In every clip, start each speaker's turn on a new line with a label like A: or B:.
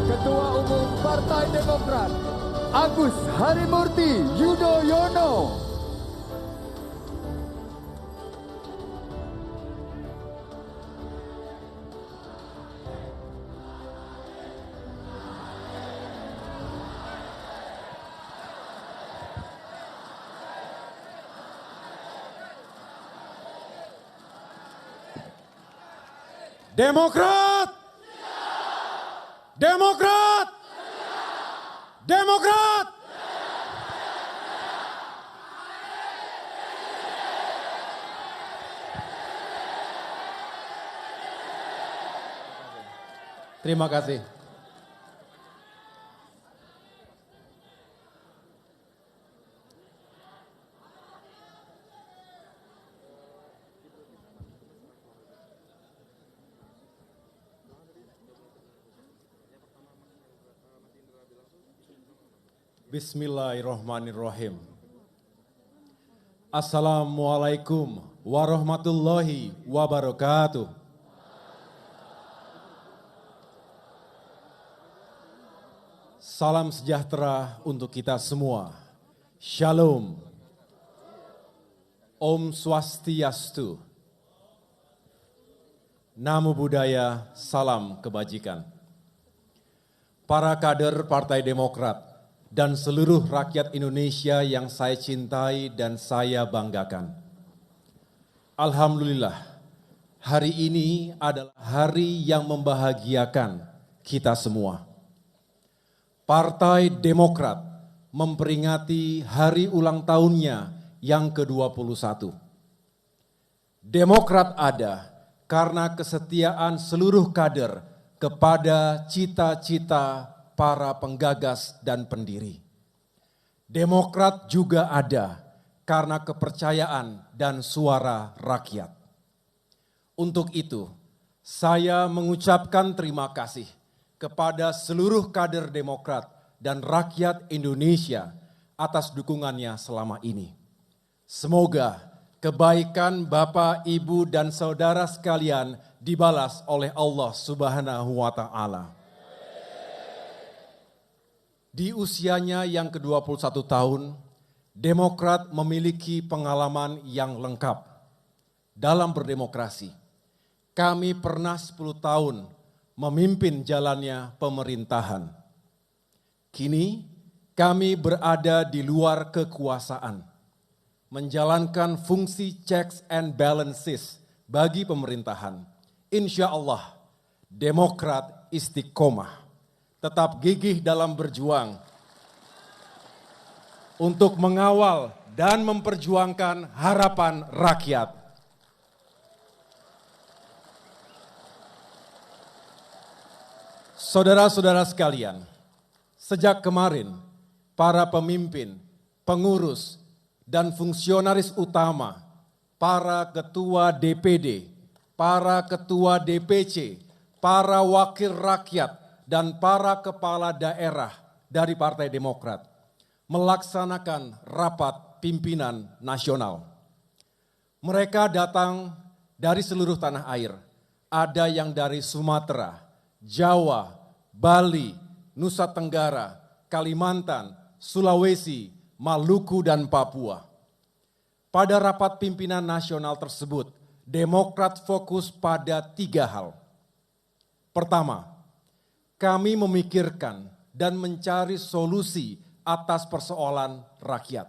A: Ketua Umum Partai Demokrat, Agus Harimurti Yudhoyono.
B: Demokrat! Demokrat! Demokrat! Terima kasih. Bismillahirrahmanirrahim. Assalamualaikum warahmatullahi wabarakatuh. Salam sejahtera untuk kita semua. Shalom. Om Swastiastu. Namo Buddhaya, salam kebajikan. Para kader Partai Demokrat dan seluruh rakyat Indonesia yang saya cintai dan saya banggakan. Alhamdulillah, hari ini adalah hari yang membahagiakan kita semua. Partai Demokrat memperingati hari ulang tahunnya yang ke-21. Demokrat ada karena kesetiaan seluruh kader kepada cita-cita para penggagas dan pendiri. Demokrat juga ada karena kepercayaan dan suara rakyat. Untuk itu, saya mengucapkan terima kasih kepada seluruh kader Demokrat dan rakyat Indonesia atas dukungannya selama ini. Semoga kebaikan Bapak, Ibu, dan saudara sekalian dibalas oleh Allah Subhanahu wa Ta'ala. Di usianya yang ke-21 tahun, Demokrat memiliki pengalaman yang lengkap dalam berdemokrasi. Kami pernah 10 tahun memimpin jalannya pemerintahan. Kini kami berada di luar kekuasaan, menjalankan fungsi checks and balances bagi pemerintahan. Insya Allah, Demokrat istiqomah, tetap gigih dalam berjuang untuk mengawal dan memperjuangkan harapan rakyat. Saudara-saudara sekalian, sejak kemarin para pemimpin, pengurus, dan fungsionaris utama, para ketua DPD, para ketua DPC, para wakil rakyat, dan para kepala daerah dari Partai Demokrat melaksanakan rapat pimpinan nasional. Mereka datang dari seluruh tanah air, ada yang dari Sumatera, Jawa, Bali, Nusa Tenggara, Kalimantan, Sulawesi, Maluku, dan Papua. Pada rapat pimpinan nasional tersebut, Demokrat fokus pada 3 hal. Pertama, kami memikirkan dan mencari solusi atas persoalan rakyat,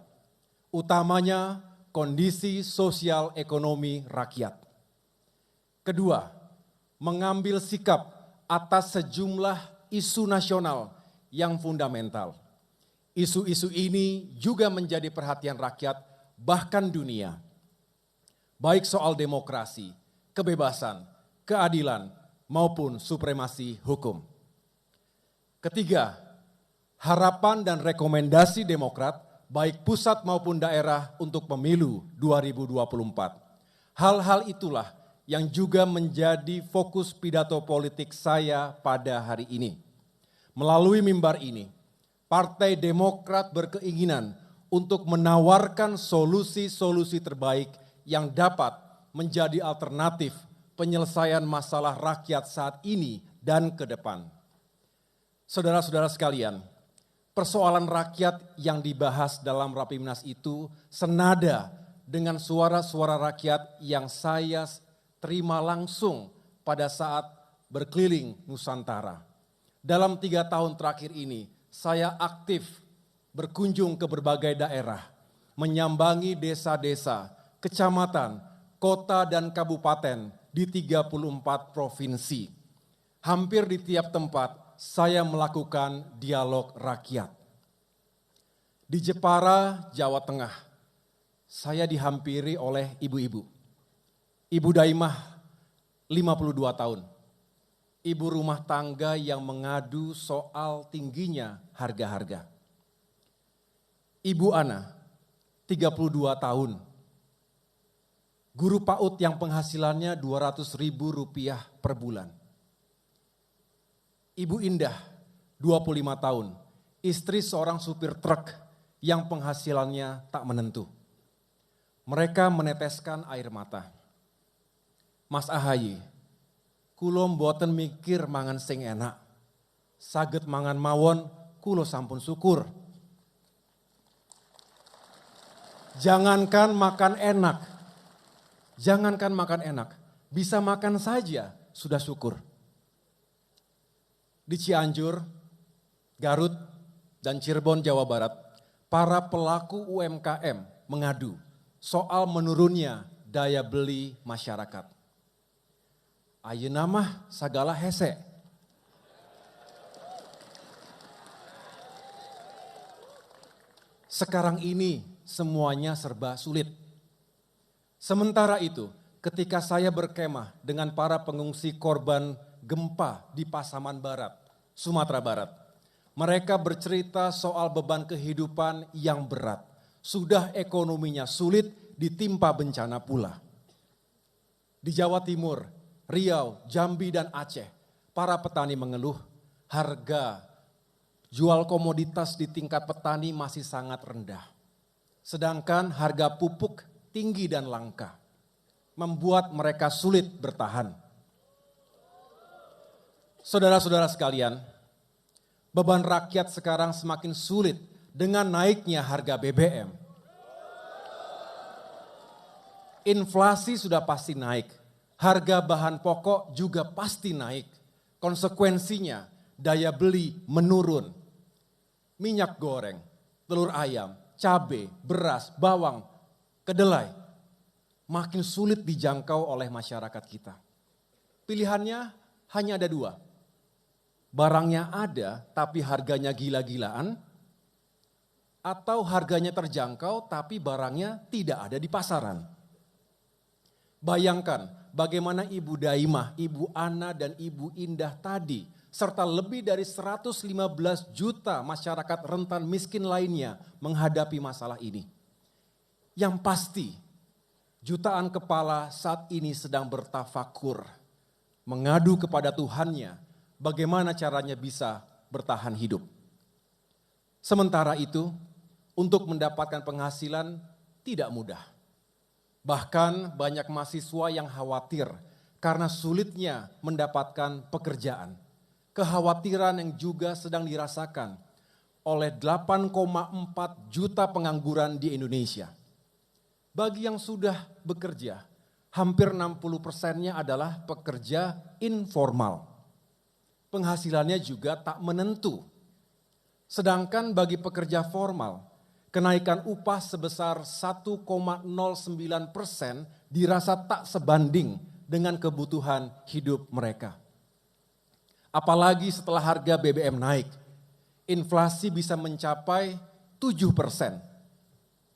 B: utamanya kondisi sosial ekonomi rakyat. Kedua, mengambil sikap atas sejumlah isu nasional yang fundamental. Isu-isu ini juga menjadi perhatian rakyat, bahkan dunia. Baik soal demokrasi, kebebasan, keadilan, maupun supremasi hukum. Ketiga, harapan dan rekomendasi Demokrat, baik pusat maupun daerah untuk pemilu 2024. Hal-hal itulah yang juga menjadi fokus pidato politik saya pada hari ini. Melalui mimbar ini, Partai Demokrat berkeinginan untuk menawarkan solusi-solusi terbaik yang dapat menjadi alternatif penyelesaian masalah rakyat saat ini dan ke depan. Saudara-saudara sekalian, persoalan rakyat yang dibahas dalam Rapimnas itu senada dengan suara-suara rakyat yang saya terima langsung pada saat berkeliling Nusantara. Dalam 3 tahun terakhir ini, saya aktif berkunjung ke berbagai daerah, menyambangi desa-desa, kecamatan, kota dan kabupaten di 34 provinsi. Hampir di tiap tempat saya melakukan dialog rakyat. Di Jepara, Jawa Tengah, saya dihampiri oleh ibu-ibu. Ibu Daimah, 52 tahun. Ibu rumah tangga yang mengadu soal tingginya harga-harga. Ibu Ana, 32 tahun. Guru PAUD yang penghasilannya Rp200.000 per bulan. Ibu Indah, 25 tahun, istri seorang supir truk yang penghasilannya tak menentu. Mereka meneteskan air mata. Mas Ahaye, kulo mboten mikir mangan sing enak. Saged mangan mawon, kulo sampun syukur. Jangankan makan enak, bisa makan saja sudah syukur. Di Cianjur, Garut, dan Cirebon, Jawa Barat, para pelaku UMKM mengadu soal menurunnya daya beli masyarakat. Ayeuna mah sagala hese. Sekarang ini semuanya serba sulit. Sementara itu, ketika saya berkemah dengan para pengungsi korban gempa di Pasaman Barat, Sumatera Barat. Mereka bercerita soal beban kehidupan yang berat. Sudah ekonominya sulit ditimpa bencana pula. Di Jawa Timur, Riau, Jambi dan Aceh, para petani mengeluh harga jual komoditas di tingkat petani masih sangat rendah. Sedangkan harga pupuk tinggi dan langka, membuat mereka sulit bertahan. Saudara-saudara sekalian, beban rakyat sekarang semakin sulit dengan naiknya harga BBM. Inflasi sudah pasti naik, harga bahan pokok juga pasti naik. Konsekuensinya daya beli menurun. Minyak goreng, telur ayam, cabai, beras, bawang, kedelai makin sulit dijangkau oleh masyarakat kita. Pilihannya hanya ada 2. Barangnya ada tapi harganya gila-gilaan, atau harganya terjangkau tapi barangnya tidak ada di pasaran. Bayangkan bagaimana Ibu Daimah, Ibu Ana dan Ibu Indah tadi, serta lebih dari 115 juta masyarakat rentan miskin lainnya menghadapi masalah ini. Yang pasti jutaan kepala saat ini sedang bertafakur, mengadu kepada Tuhannya, bagaimana caranya bisa bertahan hidup. Sementara itu, untuk mendapatkan penghasilan tidak mudah. Bahkan banyak mahasiswa yang khawatir karena sulitnya mendapatkan pekerjaan. Kekhawatiran yang juga sedang dirasakan oleh 8,4 juta pengangguran di Indonesia. Bagi yang sudah bekerja, hampir 60%-nya adalah pekerja informal. Penghasilannya juga tak menentu. Sedangkan bagi pekerja formal, kenaikan upah sebesar 1,09% dirasa tak sebanding dengan kebutuhan hidup mereka. Apalagi setelah harga BBM naik, inflasi bisa mencapai 7%.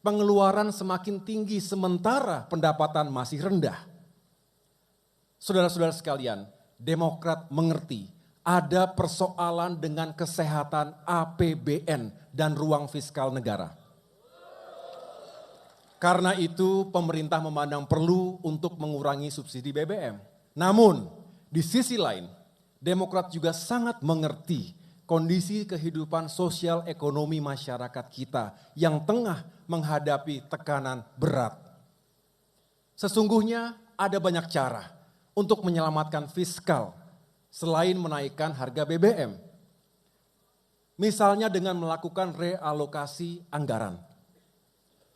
B: Pengeluaran semakin tinggi sementara pendapatan masih rendah. Saudara-saudara sekalian, Demokrat mengerti ada persoalan dengan kesehatan APBN dan ruang fiskal negara. Karena itu pemerintah memandang perlu untuk mengurangi subsidi BBM. Namun di sisi lain, Demokrat juga sangat mengerti kondisi kehidupan sosial ekonomi masyarakat kita yang tengah menghadapi tekanan berat. Sesungguhnya ada banyak cara untuk menyelamatkan fiskal selain menaikkan harga BBM. Misalnya dengan melakukan realokasi anggaran,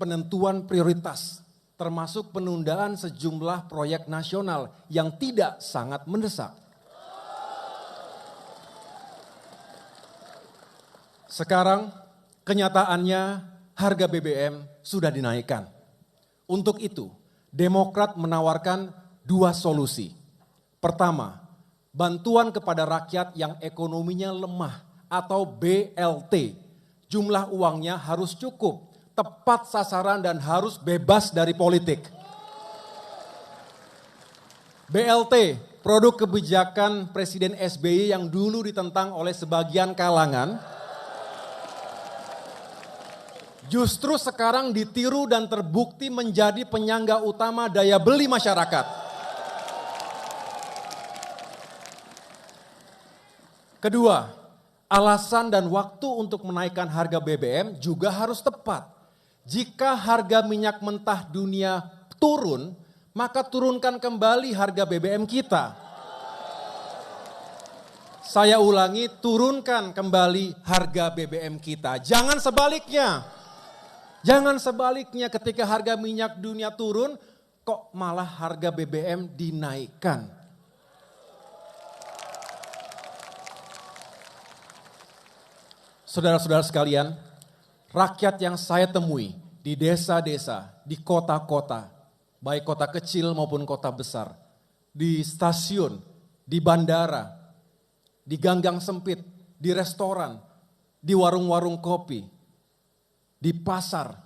B: penentuan prioritas, termasuk penundaan sejumlah proyek nasional yang tidak sangat mendesak. Sekarang kenyataannya harga BBM sudah dinaikkan. Untuk itu, Demokrat menawarkan dua solusi. Pertama, bantuan kepada rakyat yang ekonominya lemah atau BLT. Jumlah uangnya harus cukup, tepat sasaran dan harus bebas dari politik. BLT, produk kebijakan Presiden SBY yang dulu ditentang oleh sebagian kalangan, justru sekarang ditiru dan terbukti menjadi penyangga utama daya beli masyarakat. Kedua, alasan dan waktu untuk menaikkan harga BBM juga harus tepat. Jika harga minyak mentah dunia turun, maka turunkan kembali harga BBM kita. Saya ulangi, turunkan kembali harga BBM kita. Jangan sebaliknya. Jangan sebaliknya ketika harga minyak dunia turun, kok malah harga BBM dinaikkan. Saudara-saudara sekalian, rakyat yang saya temui di desa-desa, di kota-kota, baik kota kecil maupun kota besar, di stasiun, di bandara, di ganggang sempit, di restoran, di warung-warung kopi, di pasar,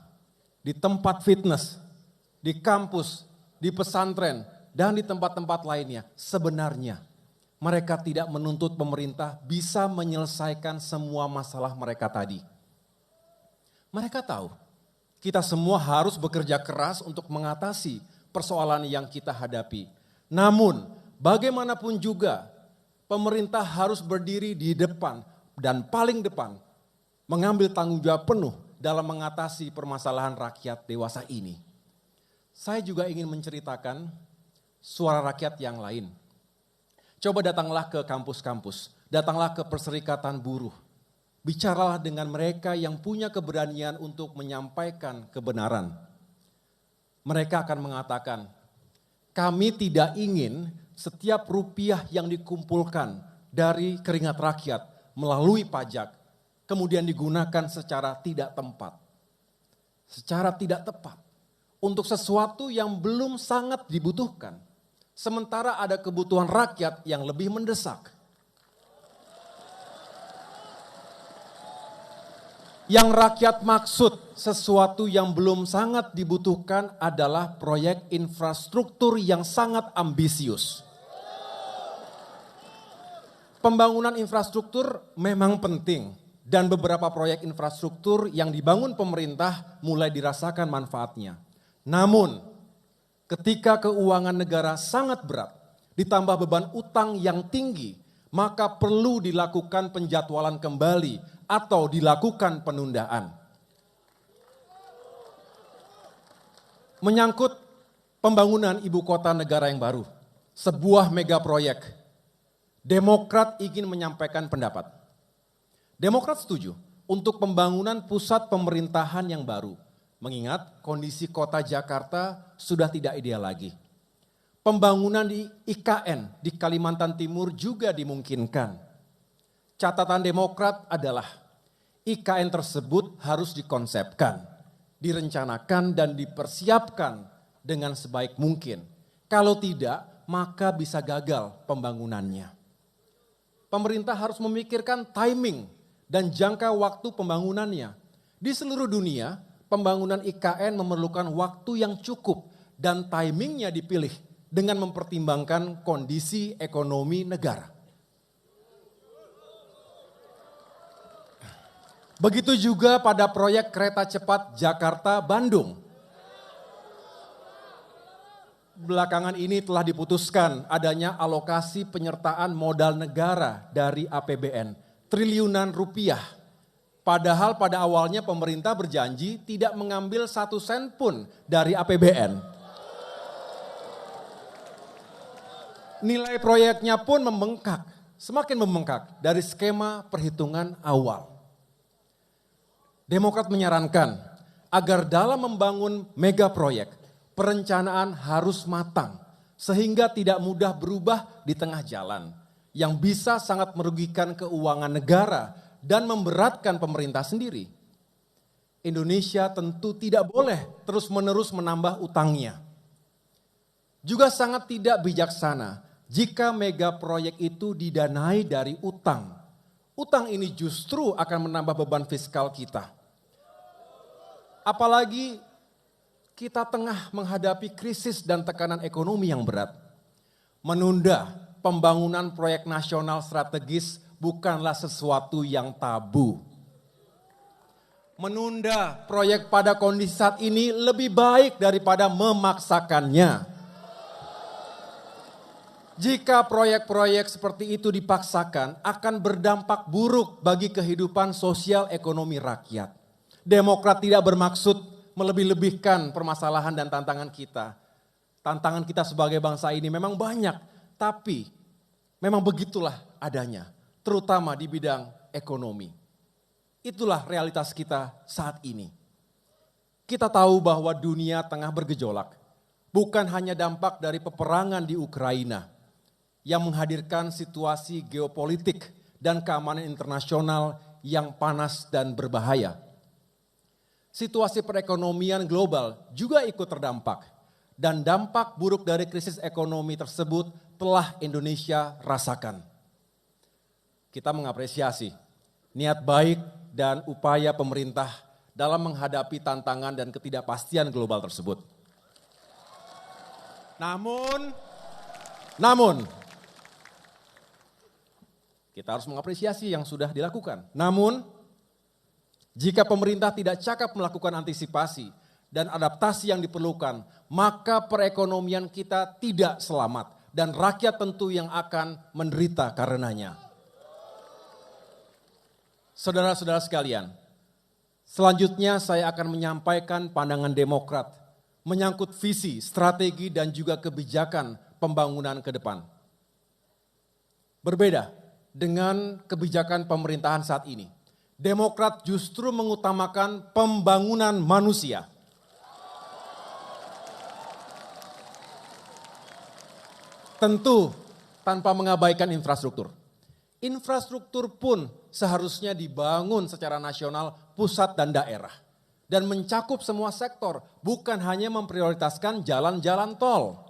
B: di tempat fitness, di kampus, di pesantren, dan di tempat-tempat lainnya. Sebenarnya mereka tidak menuntut pemerintah bisa menyelesaikan semua masalah mereka tadi. Mereka tahu kita semua harus bekerja keras untuk mengatasi persoalan yang kita hadapi. Namun bagaimanapun juga pemerintah harus berdiri di depan dan paling depan mengambil tanggung jawab penuh dalam mengatasi permasalahan rakyat dewasa ini. Saya juga ingin menceritakan suara rakyat yang lain. Coba datanglah ke kampus-kampus, datanglah ke perserikatan buruh. Bicaralah dengan mereka yang punya keberanian untuk menyampaikan kebenaran. Mereka akan mengatakan, kami tidak ingin setiap rupiah yang dikumpulkan dari keringat rakyat melalui pajak, kemudian digunakan secara tidak tempat, secara tidak tepat, untuk sesuatu yang belum sangat dibutuhkan. Sementara ada kebutuhan rakyat yang lebih mendesak. Yang rakyat maksud sesuatu yang belum sangat dibutuhkan adalah proyek infrastruktur yang sangat ambisius. Pembangunan infrastruktur memang penting. Dan beberapa proyek infrastruktur yang dibangun pemerintah mulai dirasakan manfaatnya. Namun ketika keuangan negara sangat berat, ditambah beban utang yang tinggi, maka perlu dilakukan penjadwalan kembali atau dilakukan penundaan. Menyangkut pembangunan ibu kota negara yang baru, sebuah mega proyek, Demokrat ingin menyampaikan pendapat. Demokrat setuju untuk pembangunan pusat pemerintahan yang baru, mengingat kondisi kota Jakarta sudah tidak ideal lagi. Pembangunan di IKN di Kalimantan Timur juga dimungkinkan. Catatan Demokrat adalah IKN tersebut harus dikonsepkan, direncanakan dan dipersiapkan dengan sebaik mungkin. Kalau tidak, maka bisa gagal pembangunannya. Pemerintah harus memikirkan timing dan jangka waktu pembangunannya. Di seluruh dunia, pembangunan IKN memerlukan waktu yang cukup dan timingnya dipilih dengan mempertimbangkan kondisi ekonomi negara. Begitu juga pada proyek kereta cepat Jakarta-Bandung. Belakangan ini telah diputuskan adanya alokasi penyertaan modal negara dari APBN, triliunan rupiah. Padahal pada awalnya pemerintah berjanji tidak mengambil 1 sen pun dari APBN. Nilai proyeknya pun membengkak, semakin membengkak dari skema perhitungan awal. Demokrat menyarankan agar dalam membangun mega proyek, perencanaan harus matang sehingga tidak mudah berubah di tengah jalan yang bisa sangat merugikan keuangan negara dan memberatkan pemerintah sendiri. Indonesia tentu tidak boleh terus-menerus menambah utangnya. Juga sangat tidak bijaksana jika mega proyek itu didanai dari utang. Utang ini justru akan menambah beban fiskal kita. Apalagi kita tengah menghadapi krisis dan tekanan ekonomi yang berat. Menunda pembangunan proyek nasional strategis bukanlah sesuatu yang tabu. Menunda proyek pada kondisi saat ini lebih baik daripada memaksakannya. Jika proyek-proyek seperti itu dipaksakan, akan berdampak buruk bagi kehidupan sosial ekonomi rakyat. Demokrat tidak bermaksud melebih-lebihkan permasalahan dan tantangan kita. Tantangan kita sebagai bangsa ini memang banyak, tapi memang begitulah adanya, terutama di bidang ekonomi. Itulah realitas kita saat ini. Kita tahu bahwa dunia tengah bergejolak, bukan hanya dampak dari peperangan di Ukraina yang menghadirkan situasi geopolitik dan keamanan internasional yang panas dan berbahaya. Situasi perekonomian global juga ikut terdampak dan dampak buruk dari krisis ekonomi tersebut telah Indonesia rasakan. Kita mengapresiasi niat baik dan upaya pemerintah dalam menghadapi tantangan dan ketidakpastian global tersebut. Namun, kita harus mengapresiasi yang sudah dilakukan. Namun, jika pemerintah tidak cakap melakukan antisipasi dan adaptasi yang diperlukan, maka perekonomian kita tidak selamat dan rakyat tentu yang akan menderita karenanya. Saudara-saudara sekalian, selanjutnya saya akan menyampaikan pandangan Demokrat menyangkut visi, strategi, dan juga kebijakan pembangunan ke depan. Berbeda dengan kebijakan pemerintahan saat ini, Demokrat justru mengutamakan pembangunan manusia. Tentu tanpa mengabaikan infrastruktur. Infrastruktur pun seharusnya dibangun secara nasional, pusat dan daerah. Dan mencakup semua sektor, bukan hanya memprioritaskan jalan-jalan tol.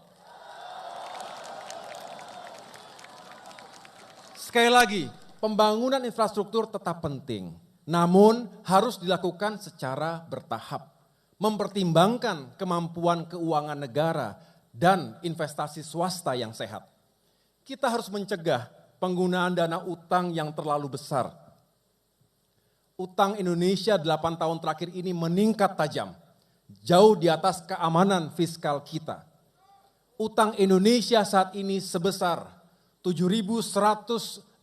B: Sekali lagi, pembangunan infrastruktur tetap penting. Namun harus dilakukan secara bertahap. Mempertimbangkan kemampuan keuangan negara dan investasi swasta yang sehat. Kita harus mencegah penggunaan dana utang yang terlalu besar. Utang Indonesia 8 tahun terakhir ini meningkat tajam, jauh di atas keamanan fiskal kita. Utang Indonesia saat ini sebesar 7.163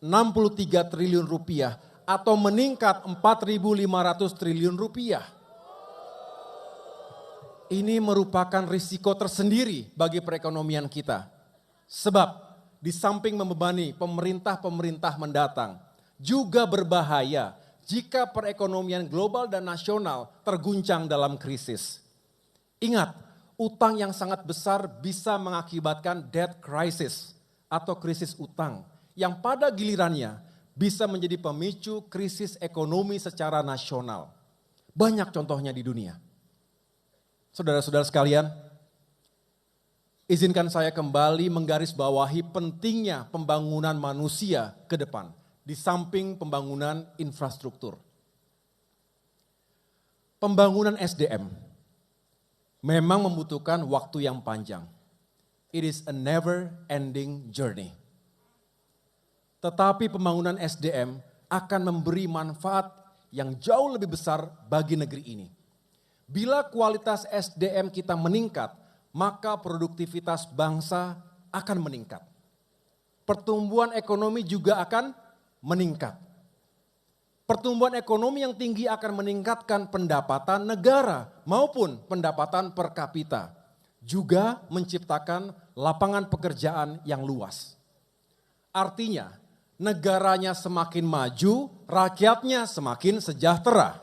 B: triliun rupiah atau meningkat 4.500 triliun rupiah. Ini merupakan risiko tersendiri bagi perekonomian kita. Sebab di samping membebani pemerintah-pemerintah mendatang, juga berbahaya jika perekonomian global dan nasional terguncang dalam krisis. Ingat, utang yang sangat besar bisa mengakibatkan debt crisis atau krisis utang yang pada gilirannya bisa menjadi pemicu krisis ekonomi secara nasional. Banyak contohnya di dunia. Saudara-saudara sekalian, izinkan saya kembali menggarisbawahi pentingnya pembangunan manusia ke depan di samping pembangunan infrastruktur. Pembangunan SDM memang membutuhkan waktu yang panjang. It is a never-ending journey. Tetapi pembangunan SDM akan memberi manfaat yang jauh lebih besar bagi negeri ini. Bila kualitas SDM kita meningkat, maka produktivitas bangsa akan meningkat. Pertumbuhan ekonomi juga akan meningkat. Pertumbuhan ekonomi yang tinggi akan meningkatkan pendapatan negara maupun pendapatan per kapita. Juga menciptakan lapangan pekerjaan yang luas. Artinya, negaranya semakin maju, rakyatnya semakin sejahtera.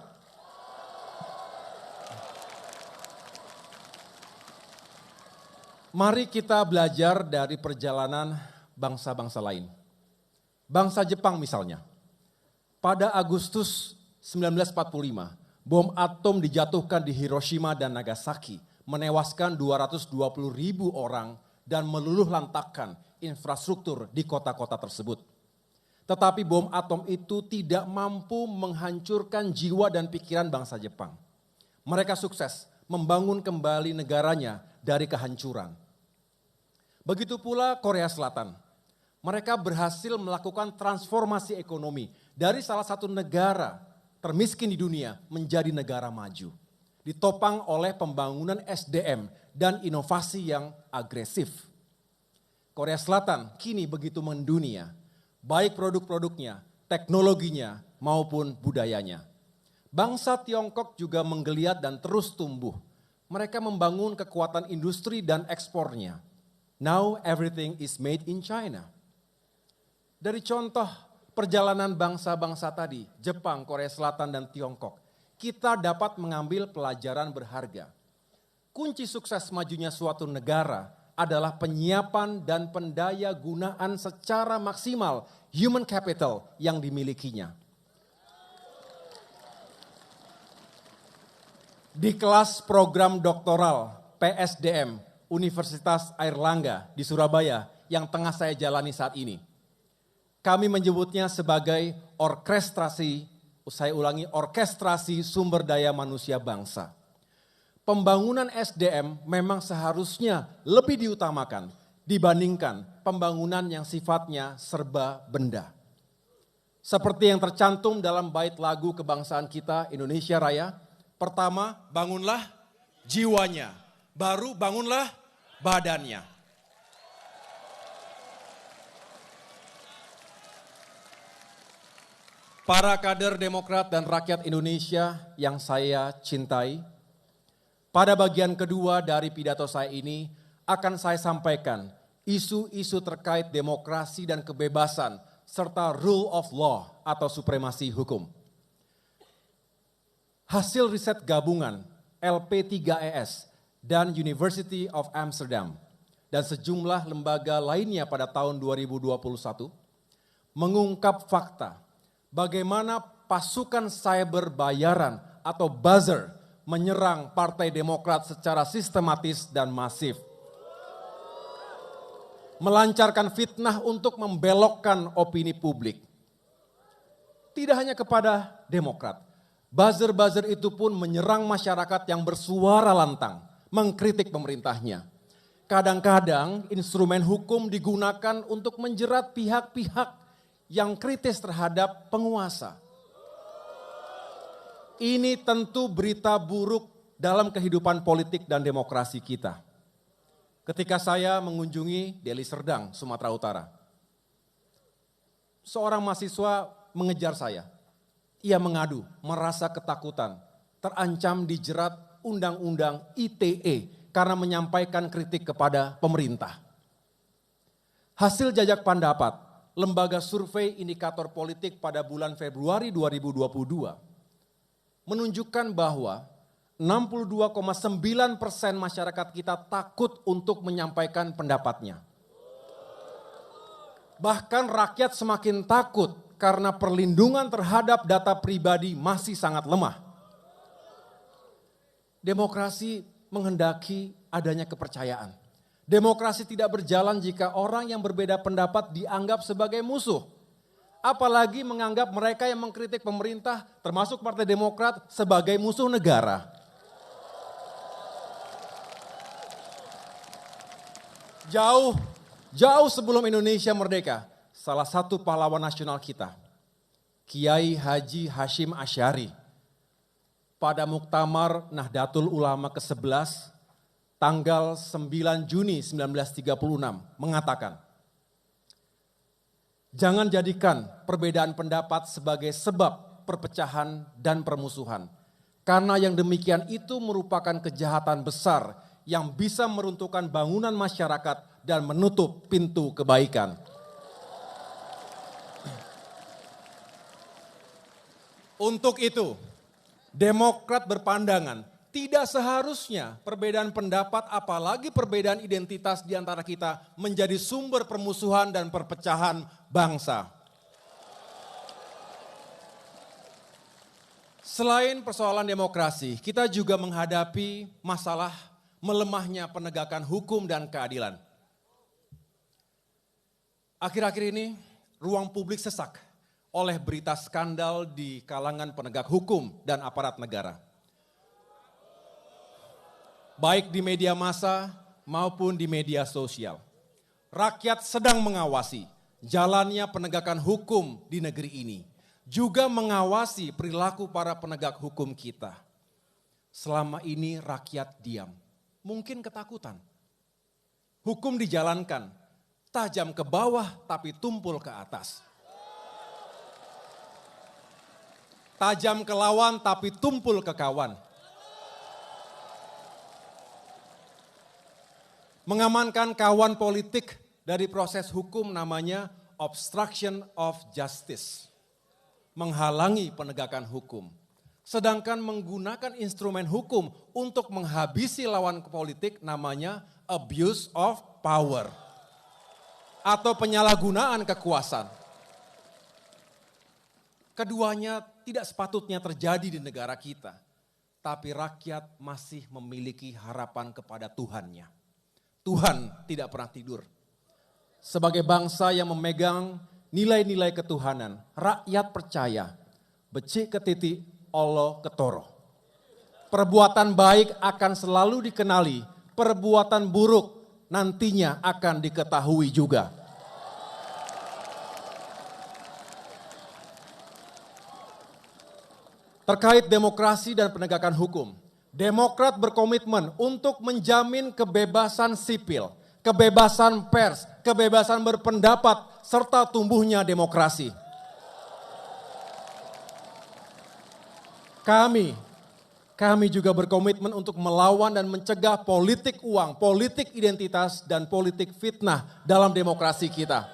B: Mari kita belajar dari perjalanan bangsa-bangsa lain. Bangsa Jepang misalnya. Pada Agustus 1945, bom atom dijatuhkan di Hiroshima dan Nagasaki, menewaskan 220.000 orang dan meluluh lantakkan infrastruktur di kota-kota tersebut. Tetapi bom atom itu tidak mampu menghancurkan jiwa dan pikiran bangsa Jepang. Mereka sukses membangun kembali negaranya dari kehancuran. Begitu pula Korea Selatan. Mereka berhasil melakukan transformasi ekonomi dari salah satu negara termiskin di dunia menjadi negara maju. Ditopang oleh pembangunan SDM dan inovasi yang agresif. Korea Selatan kini begitu mendunia, baik produk-produknya, teknologinya maupun budayanya. Bangsa Tiongkok juga menggeliat dan terus tumbuh. Mereka membangun kekuatan industri dan ekspornya. Now everything is made in China. Dari contoh perjalanan bangsa-bangsa tadi, Jepang, Korea Selatan, dan Tiongkok, kita dapat mengambil pelajaran berharga. Kunci sukses majunya suatu negara adalah penyiapan dan pendaya gunaan secara maksimal human capital yang dimilikinya. Di kelas program doktoral PSDM Universitas Airlangga di Surabaya yang tengah saya jalani saat ini, kami menyebutnya sebagai orkestrasi sumber daya manusia bangsa. Pembangunan SDM memang seharusnya lebih diutamakan dibandingkan pembangunan yang sifatnya serba benda. Seperti yang tercantum dalam bait lagu kebangsaan kita Indonesia Raya, pertama bangunlah jiwanya, baru bangunlah badannya. Para kader Demokrat dan rakyat Indonesia yang saya cintai, pada bagian kedua dari pidato saya ini akan saya sampaikan isu-isu terkait demokrasi dan kebebasan serta rule of law atau supremasi hukum. Hasil riset gabungan LP3ES dan University of Amsterdam dan sejumlah lembaga lainnya pada tahun 2021 mengungkap fakta bagaimana pasukan cyber bayaran atau buzzer menyerang Partai Demokrat secara sistematis dan masif. Melancarkan fitnah untuk membelokkan opini publik. Tidak hanya kepada Demokrat, buzzer-buzzer itu pun menyerang masyarakat yang bersuara lantang, mengkritik pemerintahnya. Kadang-kadang instrumen hukum digunakan untuk menjerat pihak-pihak yang kritis terhadap penguasa. Ini tentu berita buruk dalam kehidupan politik dan demokrasi kita. Ketika saya mengunjungi Deli Serdang, Sumatera Utara, seorang mahasiswa mengejar saya. Ia mengadu, merasa ketakutan, terancam dijerat Undang-Undang ITE karena menyampaikan kritik kepada pemerintah. Hasil jajak pendapat Lembaga Survei Indikator Politik pada bulan Februari 2022 menunjukkan bahwa 62,9% masyarakat kita takut untuk menyampaikan pendapatnya. Bahkan rakyat semakin takut karena perlindungan terhadap data pribadi masih sangat lemah. Demokrasi menghendaki adanya kepercayaan. Demokrasi tidak berjalan jika orang yang berbeda pendapat dianggap sebagai musuh. Apalagi menganggap mereka yang mengkritik pemerintah, termasuk Partai Demokrat, sebagai musuh negara. Jauh sebelum Indonesia merdeka, salah satu pahlawan nasional kita, Kiai Haji Hashim Asy'ari, pada Muktamar Nahdlatul Ulama ke-11, tanggal 9 Juni 1936, mengatakan, jangan jadikan perbedaan pendapat sebagai sebab perpecahan dan permusuhan. Karena yang demikian itu merupakan kejahatan besar yang bisa meruntuhkan bangunan masyarakat dan menutup pintu kebaikan. Untuk itu, Demokrat berpandangan Tidak seharusnya perbedaan pendapat, apalagi perbedaan identitas di antara kita menjadi sumber permusuhan dan perpecahan bangsa. Selain persoalan demokrasi, kita juga menghadapi masalah melemahnya penegakan hukum dan keadilan. Akhir-akhir ini, ruang publik sesak oleh berita skandal di kalangan penegak hukum dan aparat negara. Baik di media massa maupun di media sosial. Rakyat sedang mengawasi jalannya penegakan hukum di negeri ini. Juga mengawasi perilaku para penegak hukum kita. Selama ini rakyat diam, mungkin ketakutan. Hukum dijalankan, tajam ke bawah tapi tumpul ke atas. Tajam ke lawan tapi tumpul ke kawan. Mengamankan kawan politik dari proses hukum namanya obstruction of justice. Menghalangi penegakan hukum. Sedangkan menggunakan instrumen hukum untuk menghabisi lawan politik namanya abuse of power. Atau penyalahgunaan kekuasaan. Keduanya tidak sepatutnya terjadi di negara kita. Tapi rakyat masih memiliki harapan kepada Tuhannya. Tuhan tidak pernah tidur. Sebagai bangsa yang memegang nilai-nilai ketuhanan, rakyat percaya, becik ke titik, Allah ketoro. Perbuatan baik akan selalu dikenali, perbuatan buruk nantinya akan diketahui juga. Terkait demokrasi dan penegakan hukum, Demokrat berkomitmen untuk menjamin kebebasan sipil, kebebasan pers, kebebasan berpendapat, serta tumbuhnya demokrasi. Kami juga berkomitmen untuk melawan dan mencegah politik uang, politik identitas, dan politik fitnah dalam demokrasi kita.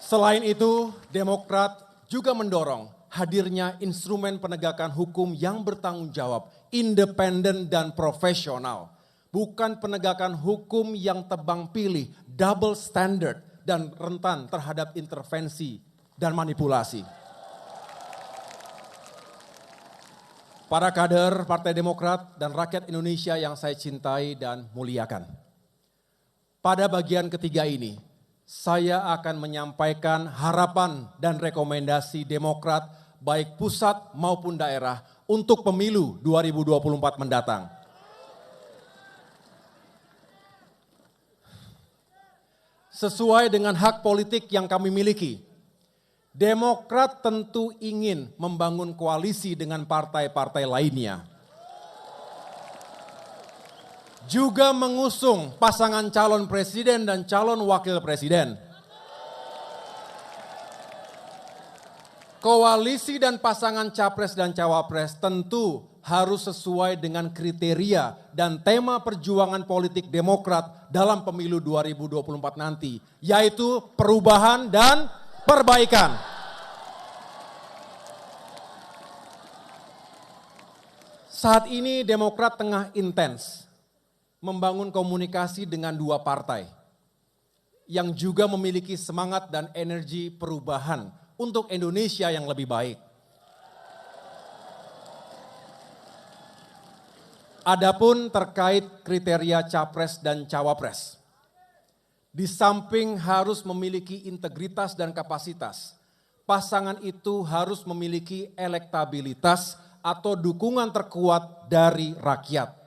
B: Selain itu, Demokrat juga mendorong hadirnya instrumen penegakan hukum yang bertanggung jawab, independen dan profesional. Bukan penegakan hukum yang tebang pilih, double standard dan rentan terhadap intervensi dan manipulasi. Para kader Partai Demokrat dan rakyat Indonesia yang saya cintai dan muliakan. Pada bagian ketiga ini, saya akan menyampaikan harapan dan rekomendasi Demokrat baik pusat maupun daerah untuk pemilu 2024 mendatang. Sesuai dengan hak politik yang kami miliki, Demokrat tentu ingin membangun koalisi dengan partai-partai lainnya. Juga mengusung pasangan calon presiden dan calon wakil presiden. Koalisi dan pasangan capres dan cawapres tentu harus sesuai dengan kriteria dan tema perjuangan politik Demokrat dalam pemilu 2024 nanti, yaitu perubahan dan perbaikan. Saat ini Demokrat tengah intens membangun komunikasi dengan dua partai yang juga memiliki semangat dan energi perubahan untuk Indonesia yang lebih baik. Adapun terkait kriteria capres dan cawapres, di samping harus memiliki integritas dan kapasitas, pasangan itu harus memiliki elektabilitas atau dukungan terkuat dari rakyat.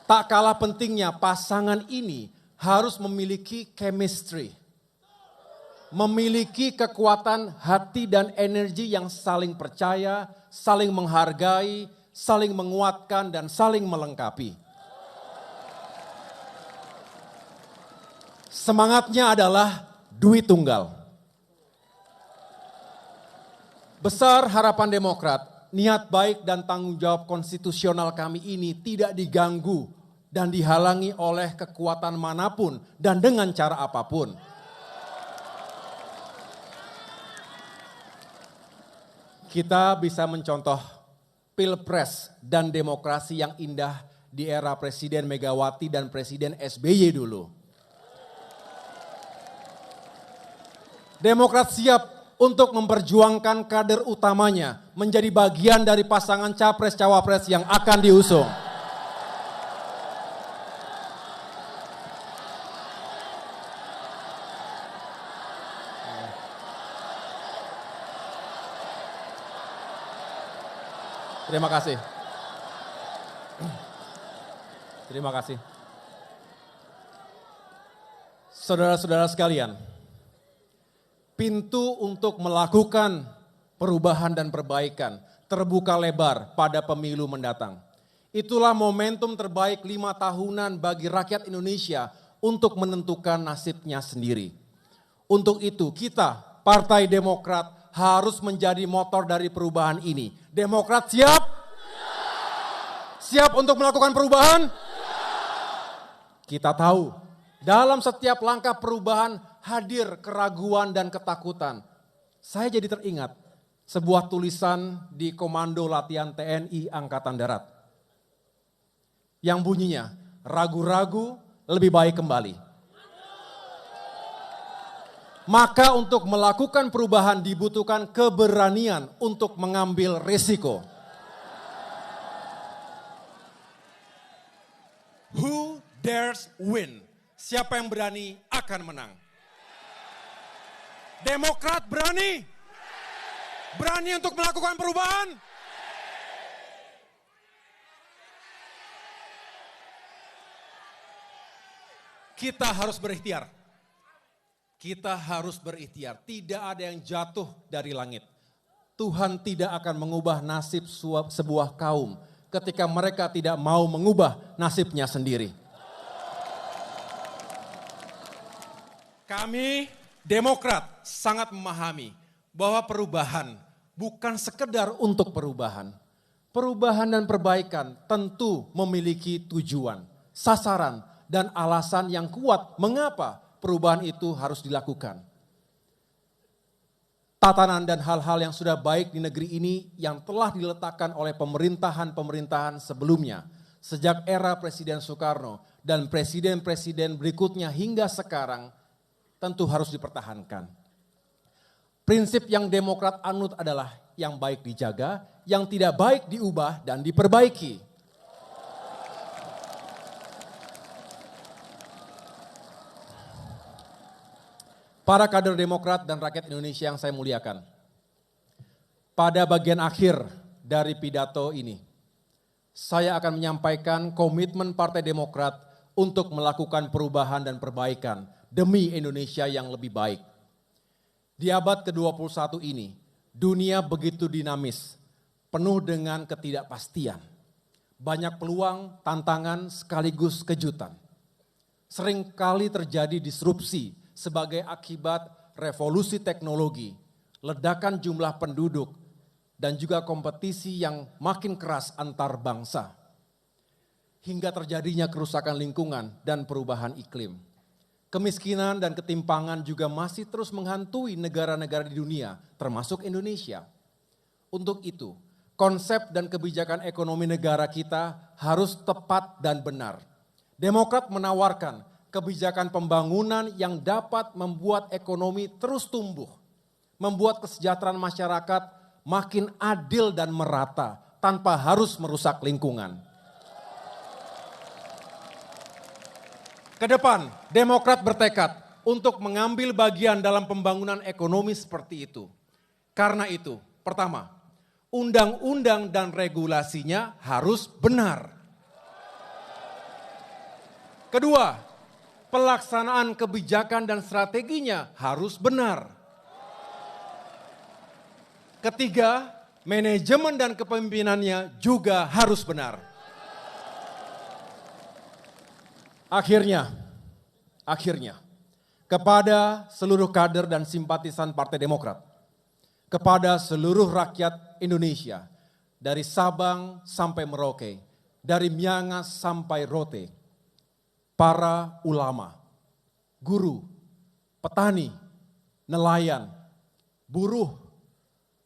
B: Tak kalah pentingnya pasangan ini harus memiliki chemistry, memiliki kekuatan hati dan energi yang saling percaya, saling menghargai, saling menguatkan dan saling melengkapi. Semangatnya adalah duit tunggal. Besar harapan Demokrat, niat baik dan tanggung jawab konstitusional kami ini tidak diganggu dan dihalangi oleh kekuatan manapun dan dengan cara apapun. kita bisa mencontoh Pilpres dan demokrasi yang indah di era Presiden Megawati dan Presiden SBY dulu. Demokrat siap untuk memperjuangkan kader utamanya menjadi bagian dari pasangan capres-cawapres yang akan diusung. Terima kasih. Terima kasih. Saudara-saudara sekalian, pintu untuk melakukan perubahan dan perbaikan terbuka lebar pada pemilu mendatang. Itulah momentum terbaik 5 tahunan bagi rakyat Indonesia untuk menentukan nasibnya sendiri. Untuk itu kita, Partai Demokrat, harus menjadi motor dari perubahan ini. Demokrat siap? Siap untuk melakukan perubahan? Kita tahu, dalam setiap langkah perubahan hadir keraguan dan ketakutan. Saya jadi teringat sebuah tulisan di Komando Latihan TNI Angkatan Darat. Yang bunyinya, ragu-ragu lebih baik kembali. Maka untuk melakukan perubahan dibutuhkan keberanian untuk mengambil risiko. Who dares win? Siapa yang berani akan menang. Demokrat berani? Berani untuk melakukan perubahan? Kita harus berikhtiar. Kita harus berikhtiar. Tidak ada yang jatuh dari langit. Tuhan tidak akan mengubah nasib sebuah kaum ketika mereka tidak mau mengubah nasibnya sendiri. Kami Demokrat sangat memahami bahwa perubahan bukan sekedar untuk perubahan. Perubahan dan perbaikan tentu memiliki tujuan, sasaran, dan alasan yang kuat mengapa perubahan itu harus dilakukan. Tatanan dan hal-hal yang sudah baik di negeri ini yang telah diletakkan oleh pemerintahan-pemerintahan sebelumnya, sejak era Presiden Soekarno dan presiden-presiden berikutnya hingga sekarang, tentu harus dipertahankan. Prinsip yang Demokrat anut adalah yang baik dijaga, yang tidak baik diubah dan diperbaiki. Para kader Demokrat dan rakyat Indonesia yang saya muliakan, pada bagian akhir dari pidato ini, saya akan menyampaikan komitmen Partai Demokrat untuk melakukan perubahan dan perbaikan demi Indonesia yang lebih baik. Di abad ke-21 ini, dunia begitu dinamis, penuh dengan ketidakpastian. Banyak peluang, tantangan, sekaligus kejutan. Seringkali terjadi disrupsi sebagai akibat revolusi teknologi, ledakan jumlah penduduk, dan juga kompetisi yang makin keras antar bangsa. Hingga terjadinya kerusakan lingkungan dan perubahan iklim. Kemiskinan dan ketimpangan juga masih terus menghantui negara-negara di dunia, termasuk Indonesia. Untuk itu, konsep dan kebijakan ekonomi negara kita harus tepat dan benar. Demokrat menawarkan kebijakan pembangunan yang dapat membuat ekonomi terus tumbuh, membuat kesejahteraan masyarakat makin adil dan merata tanpa harus merusak lingkungan. Kedepan, Demokrat bertekad untuk mengambil bagian dalam pembangunan ekonomi seperti itu. Karena itu, pertama, undang-undang dan regulasinya harus benar. Kedua, pelaksanaan kebijakan dan strateginya harus benar. Ketiga, manajemen dan kepemimpinannya juga harus benar. Akhirnya, kepada seluruh kader dan simpatisan Partai Demokrat, kepada seluruh rakyat Indonesia, dari Sabang sampai Merauke, dari Miangas sampai Rote, para ulama, guru, petani, nelayan, buruh,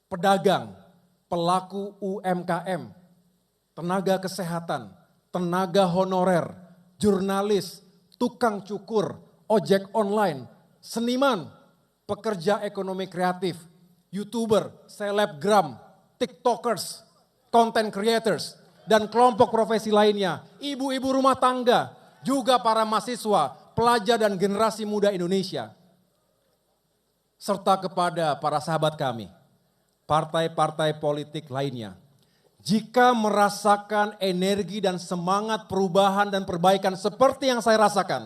B: pedagang, pelaku UMKM, tenaga kesehatan, tenaga honorer, jurnalis, tukang cukur, ojek online, seniman, pekerja ekonomi kreatif, YouTuber, selebgram, TikTokers, content creators, dan kelompok profesi lainnya, ibu-ibu rumah tangga, juga para mahasiswa, pelajar dan generasi muda Indonesia. Serta kepada para sahabat kami, partai-partai politik lainnya. Jika merasakan energi dan semangat perubahan dan perbaikan seperti yang saya rasakan,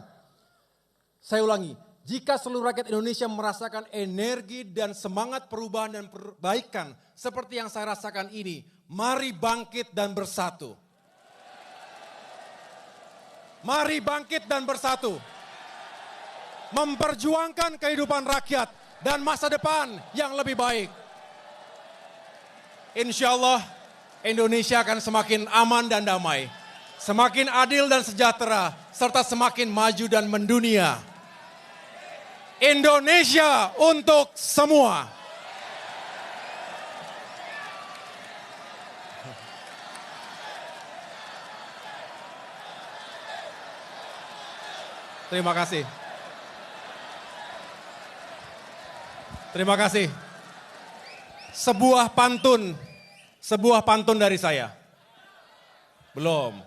B: saya ulangi, jika seluruh rakyat Indonesia merasakan energi dan semangat perubahan dan perbaikan seperti yang saya rasakan ini, mari bangkit dan bersatu. Mari bangkit dan bersatu. Memperjuangkan kehidupan rakyat dan masa depan yang lebih baik. Insya Allah Indonesia akan semakin aman dan damai, semakin adil dan sejahtera, serta semakin maju dan mendunia. Indonesia untuk semua. Terima kasih. Terima kasih. Sebuah pantun dari saya. Belum.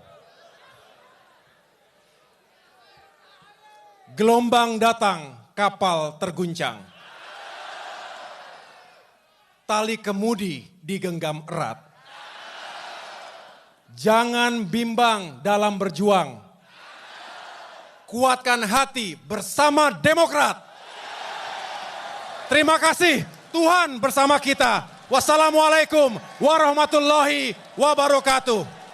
B: Gelombang datang, kapal terguncang. Tali kemudi digenggam erat. Jangan bimbang dalam berjuang. Kuatkan hati bersama Demokrat. Terima kasih, Tuhan bersama kita. Wassalamualaikum warahmatullahi wabarakatuh.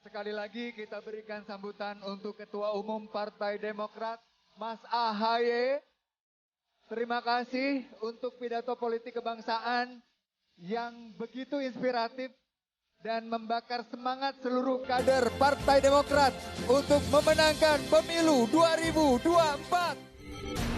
A: Sekali lagi kita berikan sambutan untuk Ketua Umum Partai Demokrat, Mas AHY. Terima kasih untuk pidato politik kebangsaan yang begitu inspiratif dan membakar semangat seluruh kader Partai Demokrat untuk memenangkan pemilu 2024.